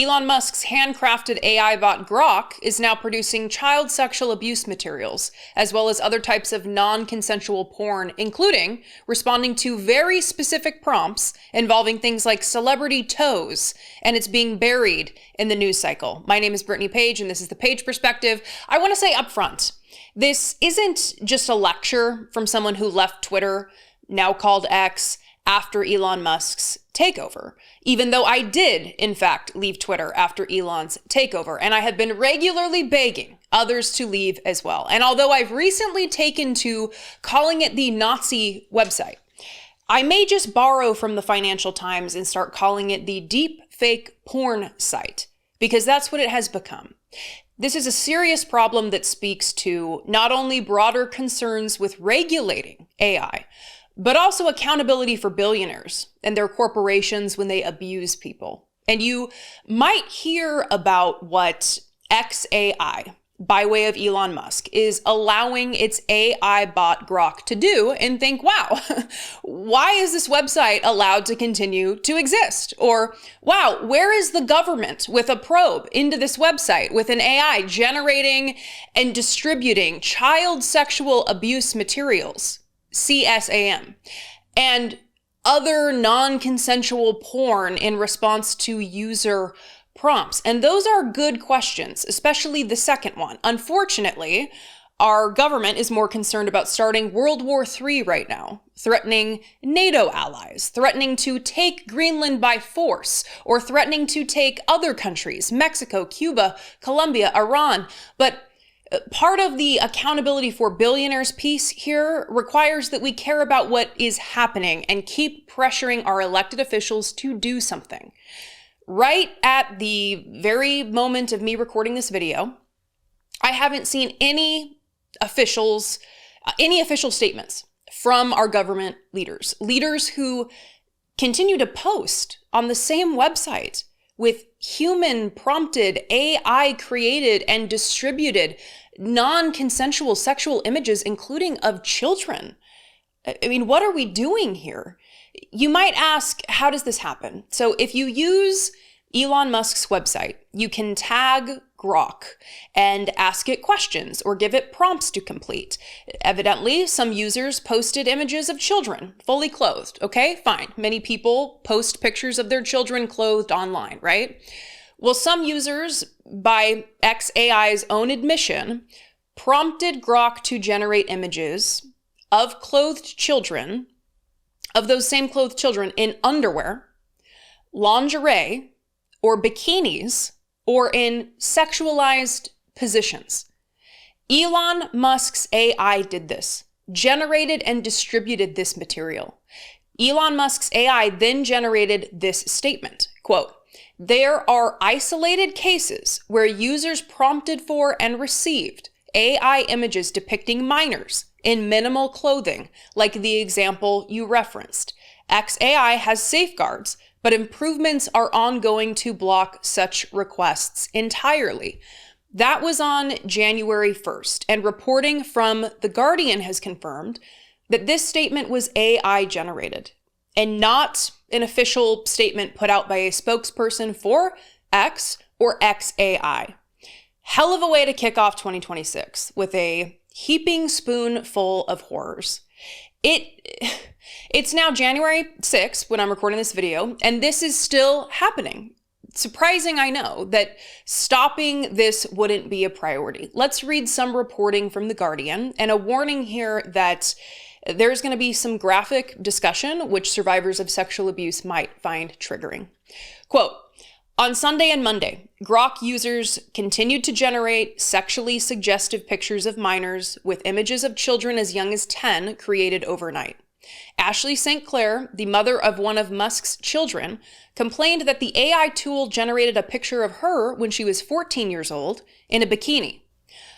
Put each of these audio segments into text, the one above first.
Elon Musk's handcrafted AI bot Grok is now producing child sexual abuse materials, as well as other types of non-consensual porn, including responding to very specific prompts involving things like celebrity toes, and it's being buried in the news cycle. My name is Brittany Page, and this is The Page Perspective. I want to say up front, this isn't just a lecture from someone who left Twitter, now called X, after Elon Musk's takeover, even though I did, in fact, leave Twitter after Elon's takeover, and I have been regularly begging others to leave as well. And although I've recently taken to calling it the Nazi website, I may just borrow from the Financial Times and start calling it the deep fake porn site, because that's what it has become. This is a serious problem that speaks to not only broader concerns with regulating AI, but also accountability for billionaires and their corporations when they abuse people. And you might hear about what xAI, by way of Elon Musk, is allowing its AI bot Grok to do and think, wow, why is this website allowed to continue to exist? Or, wow, where is the government with a probe into this website with an AI generating and distributing child sexual abuse materials? CSAM, and other non-consensual porn in response to user prompts. And those are good questions, especially the second one. Unfortunately, our government is more concerned about starting World War III right now, threatening NATO allies, threatening to take Greenland by force, or threatening to take other countries, Mexico, Cuba, Colombia, Iran. But part of the accountability for billionaires piece here requires that we care about what is happening and keep pressuring our elected officials to do something. Right at the very moment of me recording this video, I haven't seen any official statements from our government leaders who continue to post on the same website with human-prompted, AI-created, and distributed non-consensual sexual images, including of children. I mean, what are we doing here? You might ask, how does this happen? So if you use Elon Musk's website, you can tag Grok and ask it questions or give it prompts to complete. Evidently, some users posted images of children fully clothed. Okay, fine. Many people post pictures of their children clothed online, right? Well, some users, by xAI's own admission, prompted Grok to generate images of clothed children, of those same clothed children in underwear, lingerie, or bikinis, or in sexualized positions. Elon Musk's AI did this, generated and distributed this material. Elon Musk's AI then generated this statement, quote, "There are isolated cases where users prompted for and received AI images depicting minors in minimal clothing, like the example you referenced. xAI has safeguards, but improvements are ongoing to block such requests entirely." That was on January 1st, and reporting from The Guardian has confirmed that this statement was AI generated and not an official statement put out by a spokesperson for X or xAI. Hell of a way to kick off 2026 with a heaping spoonful of horrors. It's now January 6th when I'm recording this video, and this is still happening. Surprising, I know, that stopping this wouldn't be a priority. Let's read some reporting from The Guardian, and a warning here that there's going to be some graphic discussion which survivors of sexual abuse might find triggering. Quote, "On Sunday and Monday, Grok users continued to generate sexually suggestive pictures of minors with images of children as young as 10 created overnight. Ashley St. Clair, the mother of one of Musk's children, complained that the AI tool generated a picture of her when she was 14 years old in a bikini.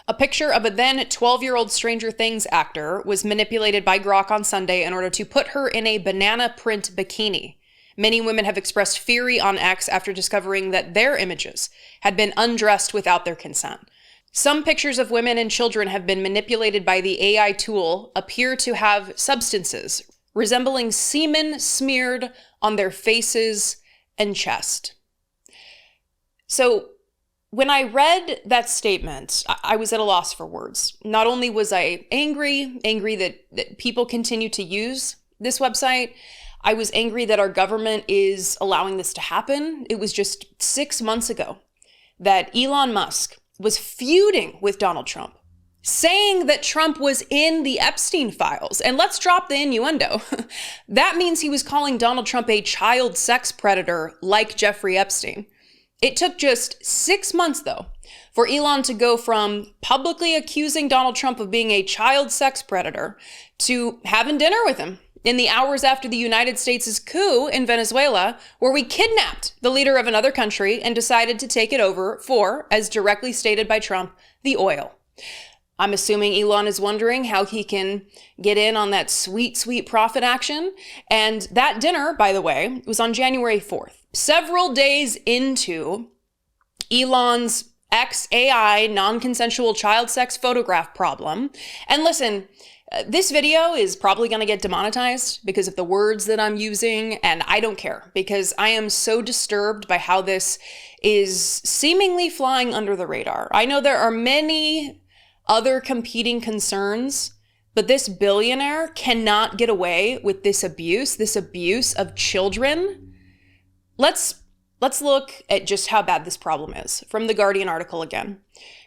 A picture of a then 12-year-old Stranger Things actor was manipulated by Grok on Sunday in order to put her in a banana print bikini. Many women have expressed fury on X after discovering that their images had been undressed without their consent. Some pictures of women and children have been manipulated by the AI tool appear to have substances resembling semen smeared on their faces and chest." So when I read that statement, I was at a loss for words. Not only was I angry that people continue to use this website, I was angry that our government is allowing this to happen. It was just 6 months ago that Elon Musk was feuding with Donald Trump, saying that Trump was in the Epstein files. And let's drop the innuendo. That means he was calling Donald Trump a child sex predator like Jeffrey Epstein. It took just 6 months, though, for Elon to go from publicly accusing Donald Trump of being a child sex predator to having dinner with him in the hours after the United States' coup in Venezuela, where we kidnapped the leader of another country and decided to take it over for, as directly stated by Trump, the oil. I'm assuming Elon is wondering how he can get in on that sweet, sweet profit action. And that dinner, by the way, was on January 4th, several days into Elon's ex-AI non-consensual child sex photograph problem. And listen, this video is probably going to get demonetized because of the words that I'm using, and I don't care because I am so disturbed by how this is seemingly flying under the radar. I know there are many other competing concerns, but this billionaire cannot get away with this abuse of children. Let's look at just how bad this problem is from the Guardian article again.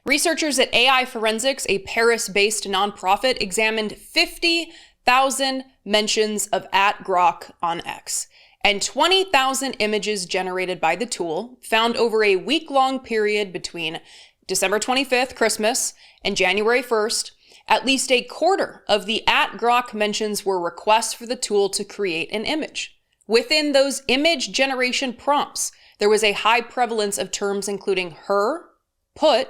Researchers at AI Forensics, a Paris-based nonprofit, examined 50,000 mentions of @Grok on X and 20,000 images generated by the tool found over a week-long period between December 25th, Christmas, and January 1st. At least a quarter of the @Grok mentions were requests for the tool to create an image. Within those image generation prompts, there was a high prevalence of terms including her, put,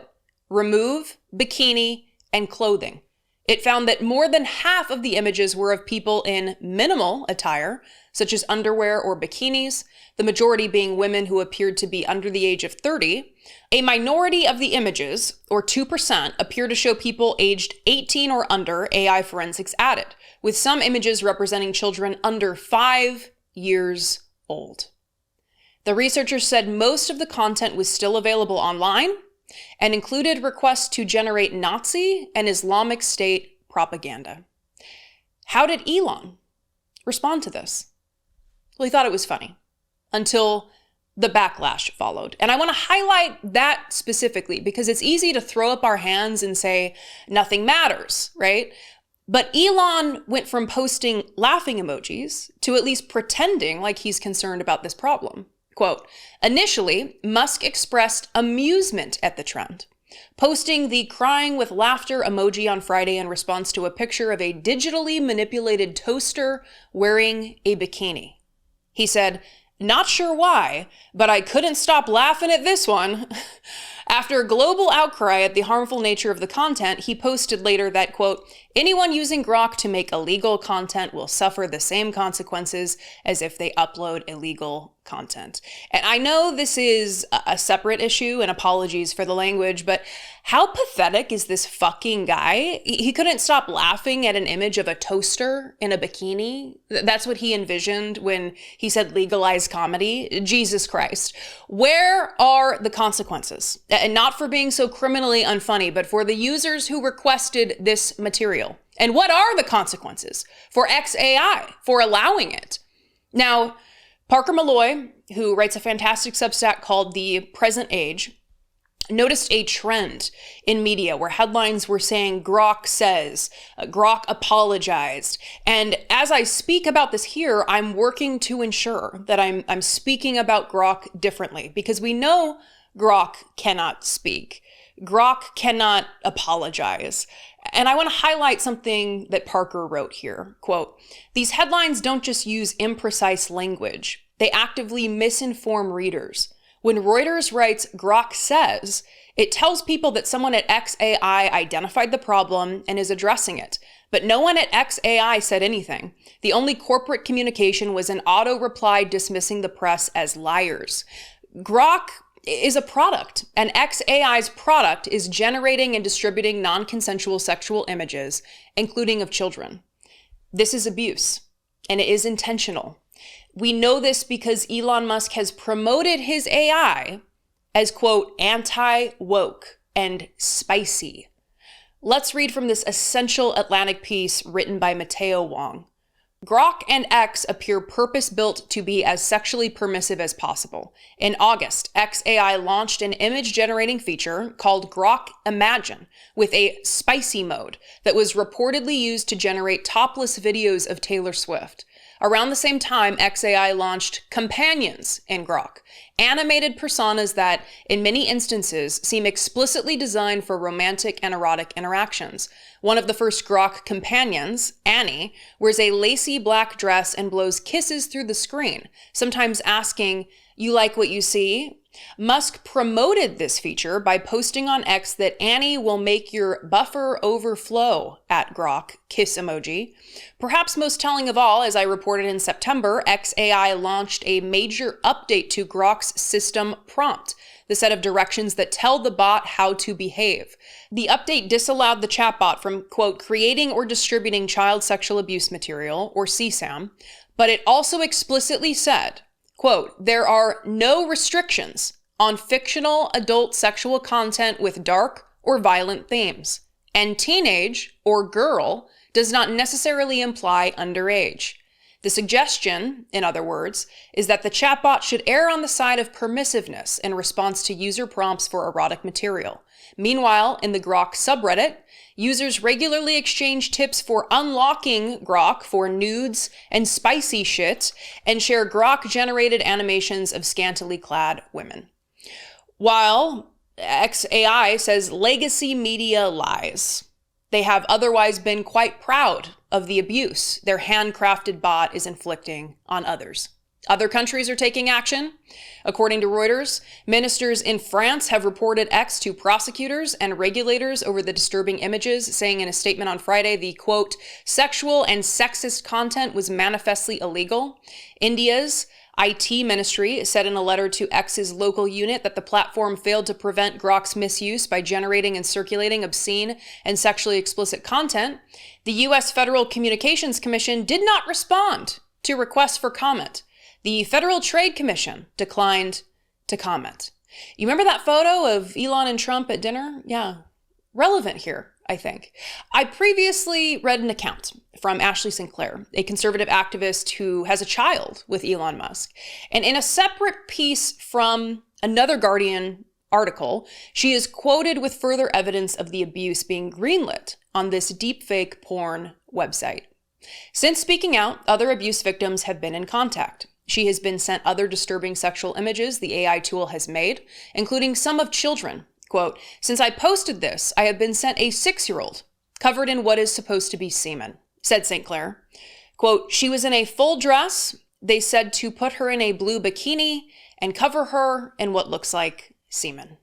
remove, bikini, and clothing. It found that more than half of the images were of people in minimal attire, such as underwear or bikinis, the majority being women who appeared to be under the age of 30. A minority of the images, or 2%, appear to show people aged 18 or under, AI Forensics added, with some images representing children under 5 years old. The researchers said most of the content was still available online and included requests to generate Nazi and Islamic State propaganda. How did Elon respond to this? Well, he thought it was funny until the backlash followed. And I want to highlight that specifically because it's easy to throw up our hands and say nothing matters, right? But Elon went from posting laughing emojis to at least pretending like he's concerned about this problem. Quote, initially, Musk expressed amusement at the trend, posting the crying with laughter emoji on Friday in response to a picture of a digitally manipulated toaster wearing a bikini. He said, not sure why, but I couldn't stop laughing at this one. After a global outcry at the harmful nature of the content, he posted later that, quote, anyone using Grok to make illegal content will suffer the same consequences as if they upload illegal content. And I know this is a separate issue, and apologies for the language, but how pathetic is this fucking guy? He couldn't stop laughing at an image of a toaster in a bikini. That's what he envisioned when he said legalized comedy. Jesus Christ. Where are the consequences? And not for being so criminally unfunny, but for the users who requested this material. And what are the consequences for XAI for allowing it? Now, Parker Malloy, who writes a fantastic Substack called The Present Age, noticed a trend in media where headlines were saying Grok says, Grok apologized. And as I speak about this here, I'm working to ensure that I'm speaking about Grok differently because we know Grok cannot speak. Grok cannot apologize. And I want to highlight something that Parker wrote here. Quote, these headlines don't just use imprecise language. They actively misinform readers. When Reuters writes Grok says, it tells people that someone at XAI identified the problem and is addressing it. But no one at XAI said anything. The only corporate communication was an auto reply dismissing the press as liars. Grok is a product, and XAI's product is generating and distributing non-consensual sexual images, including of children. This is abuse, and it is intentional. We know this because Elon Musk has promoted his AI as, quote, anti-woke and spicy. Let's read from this essential Atlantic piece written by Mateo Wong. Grok and X appear purpose-built to be as sexually permissive as possible. In August, XAI launched an image-generating feature called Grok Imagine with a spicy mode that was reportedly used to generate topless videos of Taylor Swift. Around the same time, XAI launched Companions in Grok, animated personas that, in many instances, seem explicitly designed for romantic and erotic interactions. One of the first Grok companions, Annie, wears a lacy black dress and blows kisses through the screen, sometimes asking, "You like what you see?" Musk promoted this feature by posting on X that Annie will make your buffer overflow at Grok, kiss emoji. Perhaps most telling of all, as I reported in September, XAI launched a major update to Grok's system prompt, the set of directions that tell the bot how to behave. The update disallowed the chatbot from, quote, creating or distributing child sexual abuse material, or CSAM, but it also explicitly said, quote, there are no restrictions on fictional adult sexual content with dark or violent themes, and teenage or girl does not necessarily imply underage. The suggestion, in other words, is that the chatbot should err on the side of permissiveness in response to user prompts for erotic material. Meanwhile, in the Grok subreddit, users regularly exchange tips for unlocking Grok for nudes and spicy shit and share Grok-generated animations of scantily clad women. While XAI says legacy media lies, they have otherwise been quite proud of the abuse their handcrafted bot is inflicting on others. Other countries are taking action. According to Reuters, ministers in France have reported X to prosecutors and regulators over the disturbing images, saying in a statement on Friday the, quote, sexual and sexist content was manifestly illegal. India's IT ministry said in a letter to X's local unit that the platform failed to prevent Grok's misuse by generating and circulating obscene and sexually explicit content. The U.S. Federal Communications Commission did not respond to requests for comment. The Federal Trade Commission declined to comment. You remember that photo of Elon and Trump at dinner? Yeah, relevant here, I think. I previously read an account from Ashley Sinclair, a conservative activist who has a child with Elon Musk. And in a separate piece from another Guardian article, she is quoted with further evidence of the abuse being greenlit on this deepfake porn website. Since speaking out, other abuse victims have been in contact. She has been sent other disturbing sexual images the AI tool has made, including some of children. Quote, since I posted this, I have been sent a 6-year-old covered in what is supposed to be semen, said St. Clair. Quote, she was in a full dress. They said to put her in a blue bikini and cover her in what looks like semen.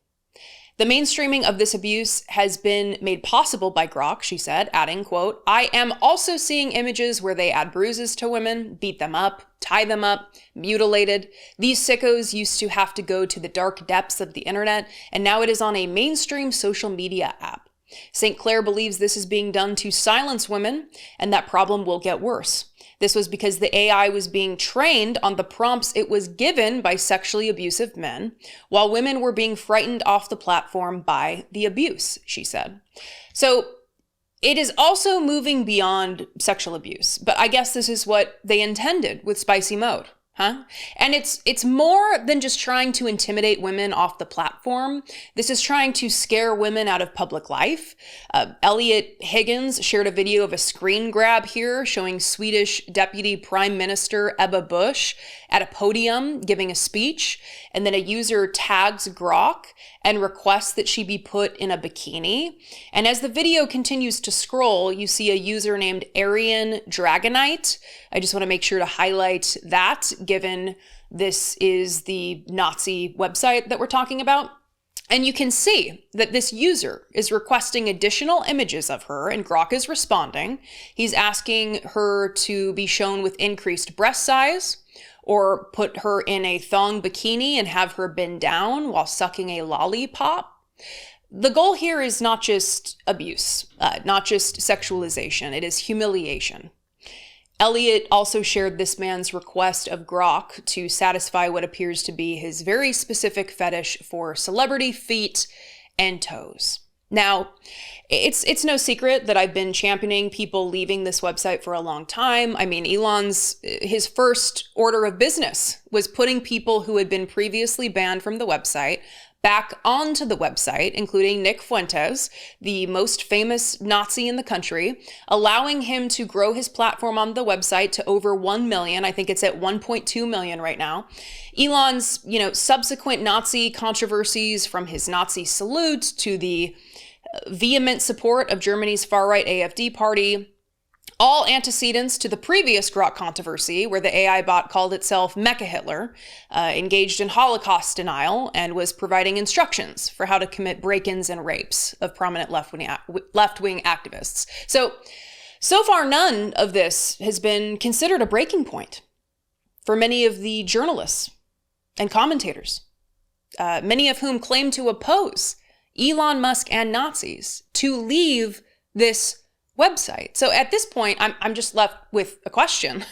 The mainstreaming of this abuse has been made possible by Grok, she said, adding, quote, I am also seeing images where they add bruises to women, beat them up, tie them up, mutilated. These sickos used to have to go to the dark depths of the internet, and now it is on a mainstream social media app. St. Clair believes this is being done to silence women, and that problem will get worse. This was because the AI was being trained on the prompts it was given by sexually abusive men, while women were being frightened off the platform by the abuse, she said. So it is also moving beyond sexual abuse, but I guess this is what they intended with Spicy Mode. Huh? And it's more than just trying to intimidate women off the platform. This is trying to scare women out of public life. Elliot Higgins shared a video of a screen grab here showing Swedish Deputy Prime Minister Ebba Busch at a podium giving a speech, and then a user tags Grok and requests that she be put in a bikini. And as the video continues to scroll, you see a user named Aryan Dragonite. I just want to make sure to highlight that, given this is the Nazi website that we're talking about. And you can see that this user is requesting additional images of her, and Grok is responding. He's asking her to be shown with increased breast size, or put her in a thong bikini and have her bend down while sucking a lollipop. The goal here is not just abuse, not just sexualization, it is humiliation. Elliot also shared this man's request of Grok to satisfy what appears to be his very specific fetish for celebrity feet and toes. Now, it's no secret that I've been championing people leaving this website for a long time. I mean, his first order of business was putting people who had been previously banned from the website back onto the website, including Nick Fuentes, the most famous Nazi in the country, allowing him to grow his platform on the website to over 1 million. I think it's at 1.2 million right now. Elon's, subsequent Nazi controversies, from his Nazi salute to the vehement support of Germany's far-right AfD party, all antecedents to the previous Grok controversy, where the AI bot called itself Mecha Hitler, engaged in Holocaust denial, and was providing instructions for how to commit break-ins and rapes of prominent left-wing activists. So far, none of this has been considered a breaking point for many of the journalists and commentators, many of whom claim to oppose Elon Musk and Nazis, to leave this website. So at this point, I'm just left with a question.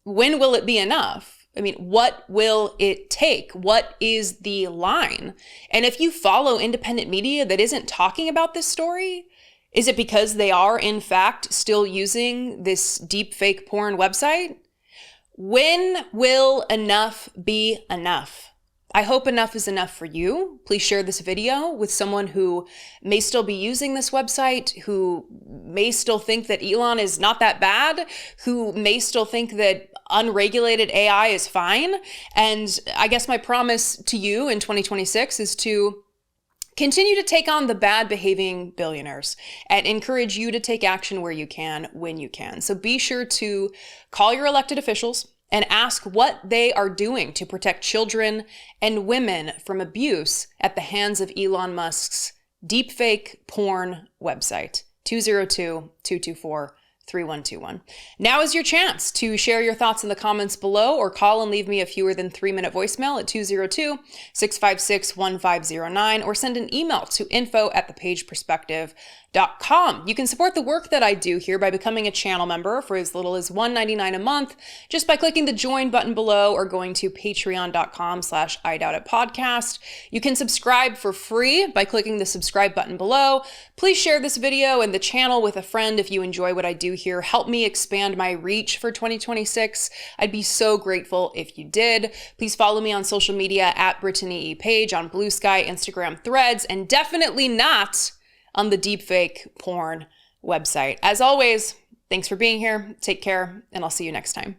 When will it be enough? I mean, what will it take? What is the line? And if you follow independent media that isn't talking about this story, is it because they are, in fact, still using this deep fake porn website? When will enough be enough? I hope enough is enough for you. Please share this video with someone who may still be using this website, who may still think that Elon is not that bad, who may still think that unregulated AI is fine. And I guess my promise to you in 2026 is to continue to take on the bad behaving billionaires and encourage you to take action where you can, when you can. So be sure to call your elected officials and ask what they are doing to protect children and women from abuse at the hands of Elon Musk's deepfake porn website. 202-224-3121. Now is your chance to share your thoughts in the comments below, or call and leave me a fewer than 3-minute voicemail at 202-656-1509, or send an email to info@thepageperspective.com. You can support the work that I do here by becoming a channel member for as little as $1.99 a month, just by clicking the join button below or going to patreon.com/idoubtitpodcast. You can subscribe for free by clicking the subscribe button below. Please share this video and the channel with a friend if you enjoy what I do here. Help me expand my reach for 2026. I'd be so grateful if you did. Please follow me on social media at Brittany E. Page on Blue Sky, Instagram, Threads, and definitely not on the deepfake porn website. As always, thanks for being here. Take care, and I'll see you next time.